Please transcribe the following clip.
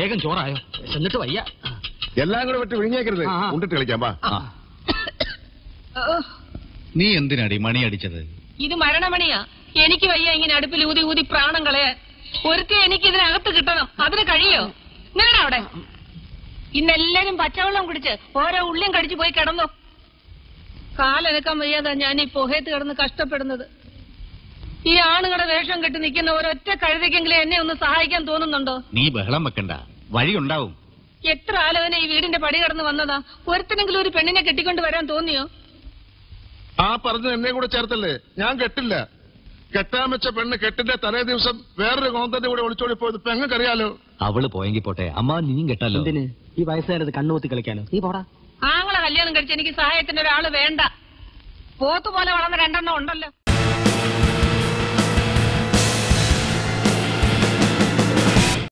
വേഗം ചോറായോ? എന്നിട്ട് വയ്യ. എല്ലാം കൂടെ വിട്ട് വിഴിഞ്ഞേക്കരുത്. ഉണ്ടിട്ട് കളിക്കാം. നീ എന്തിനാടി മണി അടിച്ചത്? ഇത് മരണമണിയാ. എനിക്ക് വയ്യ ഇങ്ങനെ അടുപ്പിൽ ഊതി ഊതി പ്രാണം കളയാൻ. ഒരുത്തി എനിക്ക് ഇതിനകത്ത് കിട്ടണം. അതിന് കഴിയോ? നേടാ അവിടെ. ഇന്നെല്ലാരും പച്ചവെള്ളം കുടിച്ച് ഓരോ ഉള്ളിയും കടിച്ചു പോയി കിടന്നു. കാലനക്കാൻ വയ്യാതാ ഞാൻ ഈ പുഹയത്ത് കിടന്ന് കഷ്ടപ്പെടുന്നത്. ഈ ആണുങ്ങളുടെ വേഷം കെട്ടി നിൽക്കുന്ന ഒരൊറ്റ കഴുതയ്ക്കെങ്കിലും എന്നെ ഒന്ന് സഹായിക്കാൻ തോന്നുന്നുണ്ടോ? നീ ബഹളം വെക്കണ്ട, വഴിയുണ്ടാവും. എത്ര ആലോചന ഈ വീടിന്റെ പടി കടന്ന് വന്നതാ. ഒരുത്തിനെങ്കിലും ഒരു പെണ്ണിനെ കെട്ടിക്കൊണ്ട് വരാൻ തോന്നിയോ? ആ പറഞ്ഞ എന്നെ കൂടെ ചേർത്തല്ലേ? ഞാൻ കെട്ടില്ല. കെട്ടാൻ വെച്ച പെണ്ണ് കെട്ടിന്റെ തലേ ദിവസം വേറൊരു കോന്തന്റെ കൂടെ ഒളിച്ചോടി പോയത് പെങ്ങൾക്കറിയാലോ. അവള് പോയെങ്കിൽ പോട്ടെ, അമ്മ നീയും കെട്ടല്ലോ. എന്തിന് ഈ വയസ്സുകാരത് കണ്ണുകൂത്തി കളിക്കാനോ? നീ പോടാ. ആങ്ങളെ കല്യാണം കഴിച്ച് എനിക്ക് സഹായത്തിന് ഒരാള് വേണ്ട. പോത്തുപോലെ വളർന്ന രണ്ടെണ്ണം ഉണ്ടല്ലോ.